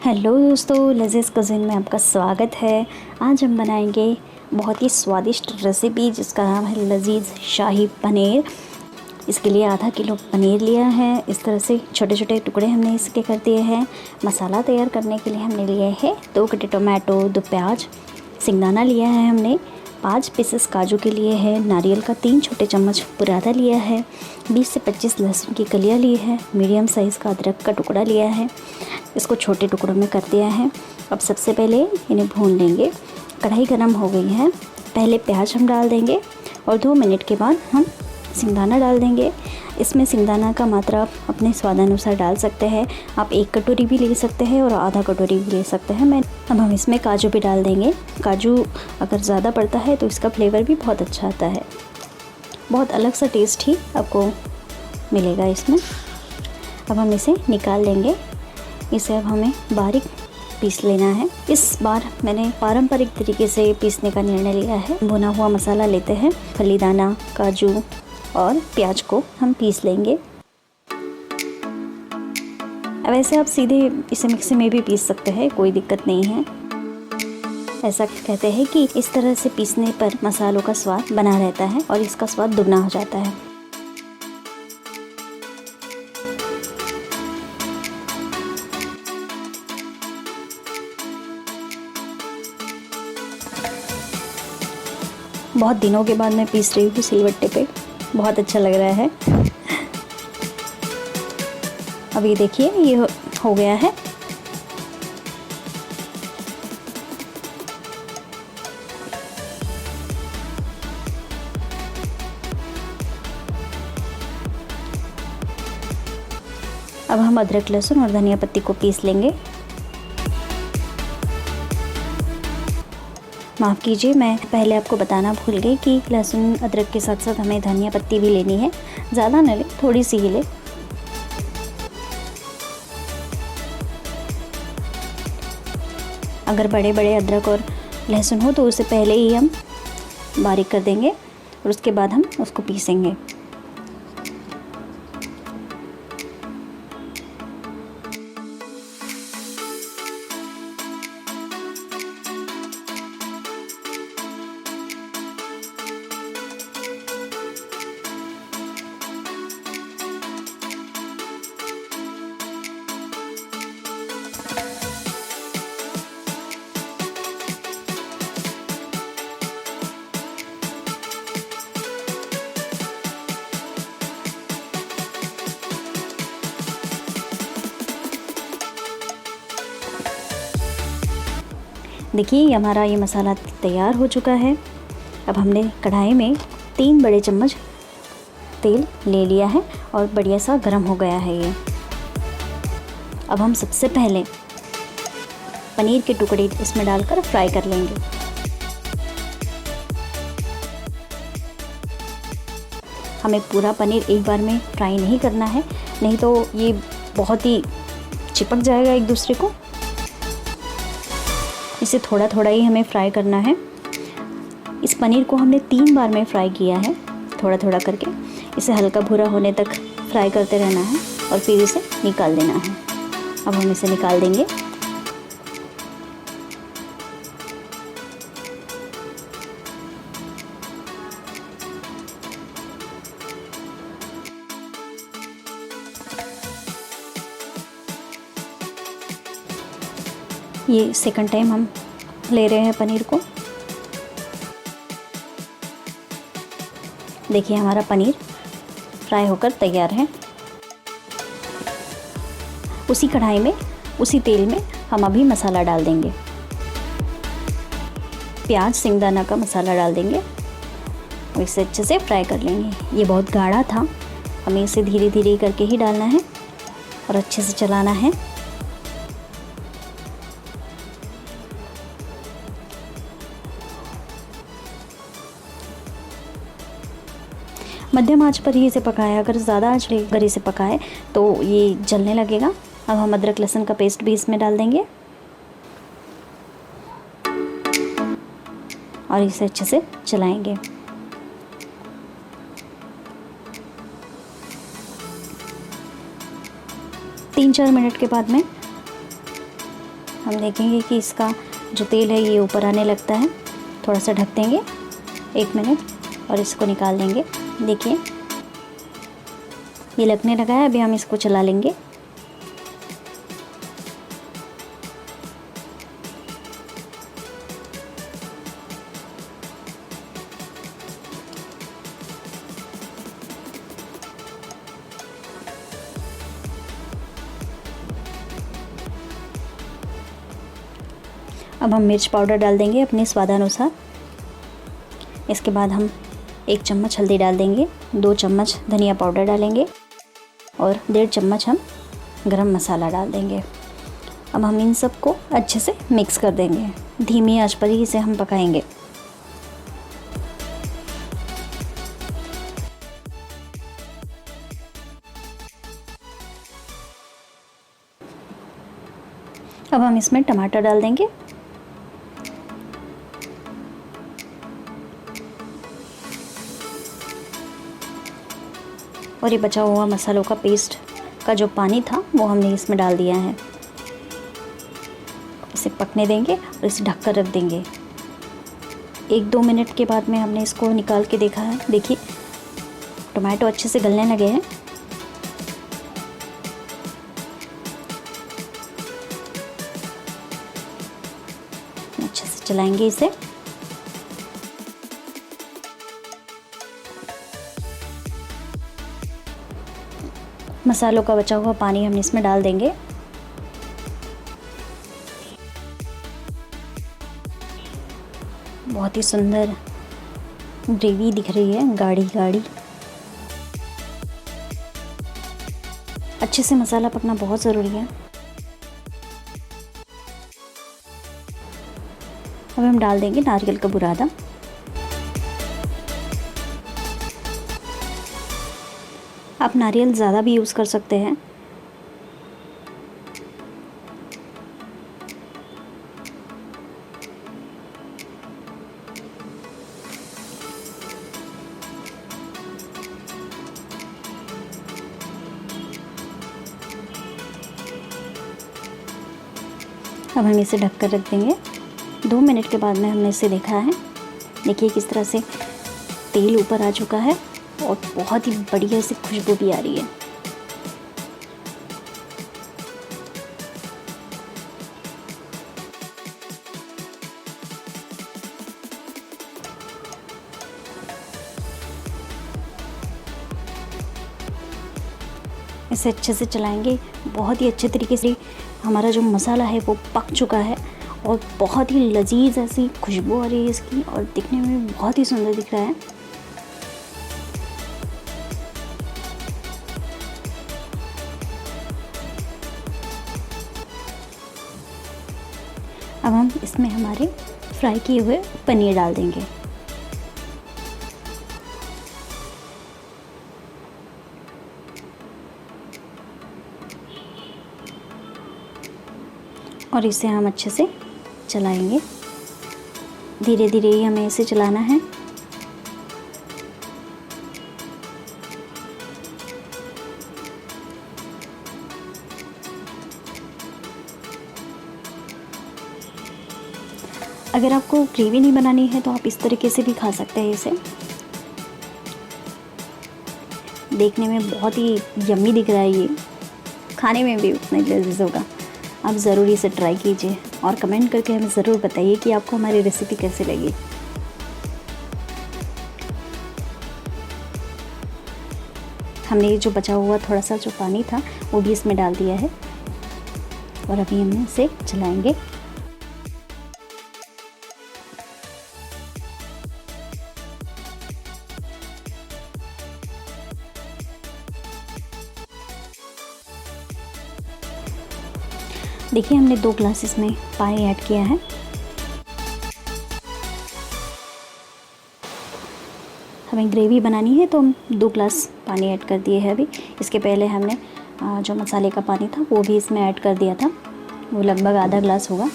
Hello दोस्तों, लजीज़ cuisine में आपका स्वागत है। आज हम बनाएंगे बहुत ही स्वादिष्ट रेसिपी जिसका नाम है लजीज़ शाही पनीर। इसके लिए आधा किलो पनीर लिया है। इस तरह से छोटे छोटे टुकड़े हमने इसके कर दिए हैं। मसाला तैयार करने के लिए हमने लिए है 2 कटे टोमेटो, 2 प्याज, सिंगदाना लिया है हमने, 5 पीसेस काजू के लिए है, नारियल का 3 छोटे चम्मच बुरादा लिया है, 20 से 25 लहसुन की कलियाँ ली है, मीडियम साइज़ का अदरक का टुकड़ा लिया है। इसको छोटे टुकड़ों में कर दिया है। अब सबसे पहले इन्हें भून लेंगे। कढ़ाई गर्म हो गई है। पहले प्याज हम डाल देंगे और 2 मिनट के बाद हम सिंगदाना डाल देंगे। इसमें सिंगदाना का मात्रा आप अपने स्वादानुसार डाल सकते हैं। आप 1 कटोरी भी ले सकते हैं और आधा कटोरी भी ले सकते हैं। अब हम इसमें काजू भी डाल देंगे। काजू अगर ज़्यादा पड़ता है तो इसका फ्लेवर भी बहुत अच्छा आता है, बहुत अलग सा टेस्ट ही आपको मिलेगा इसमें। अब हम इसे निकाल लेंगे। इसे अब हमें बारीक पीस लेना है। इस बार मैंने पारंपरिक तरीके से पीसने का निर्णय लिया है। भुना हुआ मसाला लेते हैं, फली दाना, काजू और प्याज को हम पीस लेंगे। वैसे आप सीधे इसे मिक्सी में भी पीस सकते हैं, कोई दिक्कत नहीं है। ऐसा कहते हैं कि इस तरह से पीसने पर मसालों का स्वाद बना रहता है और इसका स्वाद दुगना हो जाता है। बहुत दिनों के बाद मैं पीस रही हूँ सिलबट्टे पे, बहुत अच्छा लग रहा है। अब ये देखिए, ये हो गया है। अब हम अदरक, लहसुन और धनिया पत्ती को पीस लेंगे। माफ़ कीजिए, मैं पहले आपको बताना भूल गई कि लहसुन अदरक के साथ साथ हमें धनिया पत्ती भी लेनी है। ज़्यादा न लें, थोड़ी सी ही लें। अगर बड़े बड़े अदरक और लहसुन हो तो उसे पहले ही हम बारीक कर देंगे और उसके बाद हम उसको पीसेंगे। देखिए, हमारा ये मसाला तैयार हो चुका है। अब हमने कढ़ाई में 3 बड़े चम्मच तेल ले लिया है और बढ़िया सा गर्म हो गया है ये। अब हम सबसे पहले पनीर के टुकड़े इसमें डालकर फ्राई कर लेंगे। हमें पूरा पनीर एक बार में फ्राई नहीं करना है, नहीं तो ये बहुत ही चिपक जाएगा एक दूसरे को। इसे थोड़ा थोड़ा ही हमें फ्राई करना है। इस पनीर को हमने 3 बार में फ्राई किया है, थोड़ा थोड़ा करके। इसे हल्का भूरा होने तक फ्राई करते रहना है और फिर इसे निकाल देना है। अब हम इसे निकाल देंगे। ये सेकंड टाइम हम ले रहे हैं पनीर को। देखिए, हमारा पनीर फ्राई होकर तैयार है। उसी कढ़ाई में, उसी तेल में हम अभी मसाला डाल देंगे। प्याज, सिंगदाना का मसाला डाल देंगे और इसे अच्छे से फ्राई कर लेंगे। ये बहुत गाढ़ा था, हमें इसे धीरे धीरे करके ही डालना है और अच्छे से चलाना है। मध्यम आंच पर ही इसे पकाएं। अगर ज़्यादा आंच पर इसे पकाएं तो ये जलने लगेगा। अब हम अदरक लहसुन का पेस्ट भी इसमें डाल देंगे और इसे अच्छे से चलाएंगे। 3-4 मिनट के बाद में हम देखेंगे कि इसका जो तेल है ये ऊपर आने लगता है। थोड़ा सा ढक देंगे 1 मिनट और इसको निकाल लेंगे। देखिए ये लगने लगा है। अभी हम इसको चला लेंगे। अब हम मिर्च पाउडर डाल देंगे अपने स्वादानुसार। इसके बाद हम 1 चम्मच हल्दी डाल देंगे, 2 चम्मच धनिया पाउडर डालेंगे और 1.5 चम्मच हम गरम मसाला डाल देंगे। अब हम इन सब को अच्छे से मिक्स कर देंगे। धीमी आंच पर ही इसे हम पकाएंगे। अब हम इसमें टमाटर डाल देंगे। और ये बचा हुआ मसालों का पेस्ट का जो पानी था वो हमने इसमें डाल दिया है। इसे पकने देंगे और इसे ढक कर रख देंगे। 1-2 मिनट के बाद में हमने इसको निकाल के देखा है। देखिए टमाटो अच्छे से गलने लगे हैं। अच्छे से चलाएंगे इसे। मसालों का बचा हुआ पानी हम इसमें डाल देंगे। बहुत ही सुंदर ग्रेवी दिख रही है, गाढ़ी गाढ़ी। अच्छे से मसाला पकना बहुत ज़रूरी है। अब हम डाल देंगे नारियल का बुरादा। आप नारियल ज़्यादा भी यूज़ कर सकते हैं। अब हम इसे ढक कर रख देंगे। 2 मिनट के बाद में हमने इसे देखा है। देखिए किस तरह से तेल ऊपर आ चुका है और बहुत ही बढ़िया से खुशबू भी आ रही है। इसे अच्छे से चलाएंगे। बहुत ही अच्छे तरीके से हमारा जो मसाला है वो पक चुका है और बहुत ही लजीज ऐसी खुशबू आ रही है इसकी और दिखने में बहुत ही सुंदर दिख रहा है। अब हम इसमें हमारे फ्राई किए हुए पनीर डाल देंगे। और इसे हम अच्छे से चलाएंगे। धीरे धीरे ही हमें इसे चलाना है। अगर आपको ग्रेवी नहीं बनानी है तो आप इस तरीके से भी खा सकते हैं इसे। देखने में बहुत ही यम्मी दिख रहा है, ये खाने में भी उतना ही लजीज होगा। आप ज़रूर इसे ट्राई कीजिए और कमेंट करके हमें ज़रूर बताइए कि आपको हमारी रेसिपी कैसी लगी। हमने ये जो बचा हुआ थोड़ा सा जो पानी था वो भी इसमें डाल दिया है और अभी हम इसे चलाएंगे। देखिए हमने 2 ग्लास इसमें पानी ऐड किया है। हमें ग्रेवी बनानी है तो हम 2 ग्लास पानी ऐड कर दिए हैं अभी। इसके पहले हमने जो मसाले का पानी था वो भी इसमें ऐड कर दिया था, वो लगभग आधा ग्लास होगा।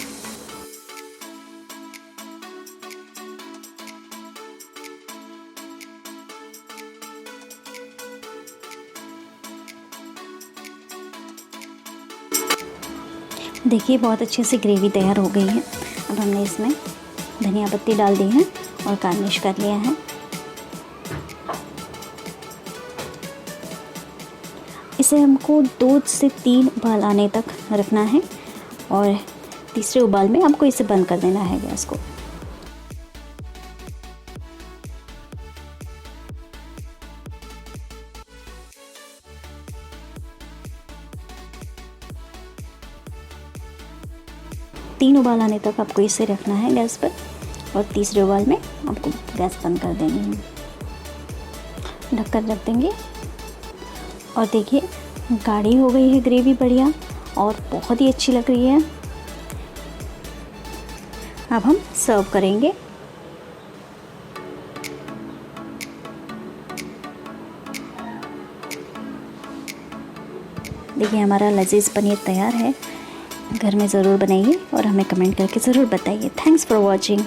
देखिए बहुत अच्छे से ग्रेवी तैयार हो गई है। अब हमने इसमें धनिया पत्ती डाल दी है और गार्निश कर लिया है। इसे हमको 2 से 3 उबाल आने तक रखना है और तीसरे उबाल में आपको इसे बंद कर देना है गैस को। तीन उबाल आने तक आपको इसे रखना है गैस पर और तीसरे उबाल में आपको गैस बंद कर देनी है। ढककर रख देंगे और देखिए गाढ़ी हो गई है ग्रेवी बढ़िया और बहुत ही अच्छी लग रही है। अब हम सर्व करेंगे। देखिए हमारा लजीज पनीर तैयार है। घर में ज़रूर बनाइए और हमें कमेंट करके ज़रूर बताइए। Thanks for watching.